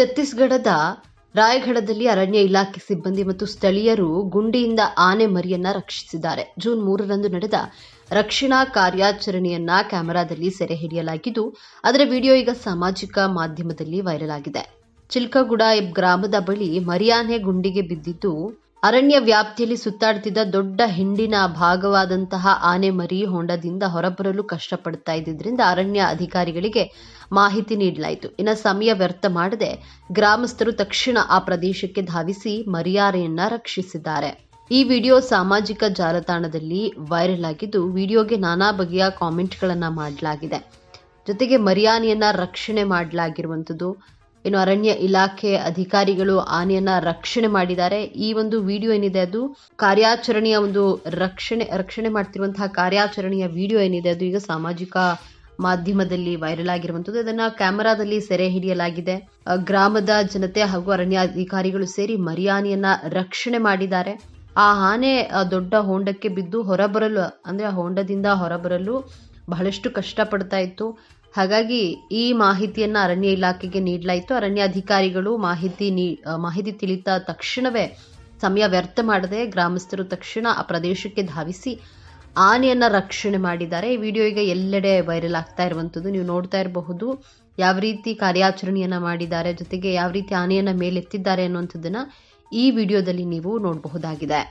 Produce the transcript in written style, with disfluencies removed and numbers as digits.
ಛತ್ತೀಸ್ಗಢದ ರಾಯಗಢದಲ್ಲಿ ಅರಣ್ಯ ಇಲಾಖೆ ಸಿಬ್ಬಂದಿ ಮತ್ತು ಸ್ಥಳೀಯರು ಗುಂಡಿಯಿಂದ ಆನೆ ಮರಿಯನ್ನ ರಕ್ಷಿಸಿದ್ದಾರೆ. ಜೂನ್ 3ರಂದು ನಡೆದ ರಕ್ಷಣಾ ಕಾರ್ಯಾಚರಣೆಯನ್ನ ಕ್ಯಾಮೆರಾದಲ್ಲಿ ಸೆರೆ ಹಿಡಿಯಲಾಗಿದ್ದು, ಅದರ ವಿಡಿಯೋ ಈಗ ಸಾಮಾಜಿಕ ಮಾಧ್ಯಮದಲ್ಲಿ ವೈರಲ್ ಆಗಿದೆ. ಚಿಲ್ಕಗುಡ ಗ್ರಾಮದ ಬಳಿ ಮರಿಯಾನೆ ಗುಂಡಿಗೆ ಬಿದ್ದಿದ್ದು, ಅರಣ್ಯ ವ್ಯಾಪ್ತಿಯಲ್ಲಿ ಸುತ್ತಾಡುತ್ತಿದ್ದ ದೊಡ್ಡ ಹಿಂಡಿನ ಭಾಗವಾದಂತಹ ಆನೆ ಮರಿ ಹೊಂಡದಿಂದ ಹೊರಬರಲು ಕಷ್ಟಪಡ್ತಾ ಇದ್ದಿದ್ದರಿಂದ ಅರಣ್ಯ ಅಧಿಕಾರಿಗಳಿಗೆ ಮಾಹಿತಿ ನೀಡಲಾಯಿತು. ಇನ್ನು ಸಮಯ ವ್ಯರ್ಥ ಮಾಡದೆ ಗ್ರಾಮಸ್ಥರು ತಕ್ಷಣ ಆ ಪ್ರದೇಶಕ್ಕೆ ಧಾವಿಸಿ ಮರಿಯಾನೆಯನ್ನ ರಕ್ಷಿಸಿದ್ದಾರೆ. ಈ ವಿಡಿಯೋ ಸಾಮಾಜಿಕ ಜಾಲತಾಣದಲ್ಲಿ ವೈರಲ್ ಆಗಿದ್ದು, ವಿಡಿಯೋಗೆ ನಾನಾ ಬಗೆಯ ಕಾಮೆಂಟ್ಗಳನ್ನ ಮಾಡಲಾಗಿದೆ. ಜೊತೆಗೆ ಮರಿಯಾನೆಯನ್ನ ರಕ್ಷಣೆ ಮಾಡಲಾಗಿರುವಂಥದ್ದು. ಇನ್ನು ಅರಣ್ಯ ಇಲಾಖೆ ಅಧಿಕಾರಿಗಳು ಆನೆಯನ್ನ ರಕ್ಷಣೆ ಮಾಡಿದ್ದಾರೆ. ಈ ಒಂದು ವಿಡಿಯೋ ಏನಿದೆ ಅದು ಕಾರ್ಯಾಚರಣೆಯ ಒಂದು ರಕ್ಷಣೆ ಮಾಡ್ತಿರುವಂತಹ ಕಾರ್ಯಾಚರಣೆಯ ವಿಡಿಯೋ ಏನಿದೆ ಅದು ಈಗ ಸಾಮಾಜಿಕ ಮಾಧ್ಯಮದಲ್ಲಿ ವೈರಲ್ ಆಗಿರುವಂಥದ್ದು. ಇದನ್ನ ಕ್ಯಾಮೆರಾದಲ್ಲಿ ಸೆರೆ ಹಿಡಿಯಲಾಗಿದೆ. ಗ್ರಾಮದ ಜನತೆ ಹಾಗೂ ಅರಣ್ಯ ಅಧಿಕಾರಿಗಳು ಸೇರಿ ಮರಿಯಾನೆಯನ್ನ ರಕ್ಷಣೆ ಮಾಡಿದ್ದಾರೆ. ಆ ಆನೆ ದೊಡ್ಡ ಹೊಂಡಕ್ಕೆ ಬಿದ್ದು ಹೊರಬರಲು ಅಂದ್ರೆ ಆ ಹೊಂಡದಿಂದ ಹೊರಬರಲು ಬಹಳಷ್ಟು ಕಷ್ಟಪಡ್ತಾ ಇತ್ತು. ಹಾಗಾಗಿ ಈ ಮಾಹಿತಿಯನ್ನ ಅರಣ್ಯ ಇಲಾಖೆಗೆ ನೀಡಲಾಯಿತು. ಅರಣ್ಯ ಅಧಿಕಾರಿಗಳು ಮಾಹಿತಿ ತಿಳಿದ ತಕ್ಷಣವೇ ಸಮಯ ವ್ಯರ್ಥ ಮಾಡದೆ ಗ್ರಾಮಸ್ಥರು ತಕ್ಷಣ ಆ ಪ್ರದೇಶಕ್ಕೆ ಧಾವಿಸಿ ಆನೆಯನ್ನ ರಕ್ಷಣೆ ಮಾಡಿದ್ದಾರೆ. ಈ ವಿಡಿಯೋ ಈಗ ಎಲ್ಲೆಡೆ ವೈರಲ್ ಆಗ್ತಾ ಇರುವಂಥದ್ದು. ನೀವು ನೋಡ್ತಾ ಇರಬಹುದು ಯಾವ ರೀತಿ ಕಾರ್ಯಾಚರಣೆಯನ್ನ ಮಾಡಿದ್ದಾರೆ, ಜೊತೆಗೆ ಯಾವ ರೀತಿ ಆನೆಯನ್ನ ಮೇಲೆತ್ತಿದ್ದಾರೆ ಅನ್ನುವಂಥದ್ದನ್ನ ಈ ವಿಡಿಯೋದಲ್ಲಿ ನೀವು ನೋಡಬಹುದಾಗಿದೆ.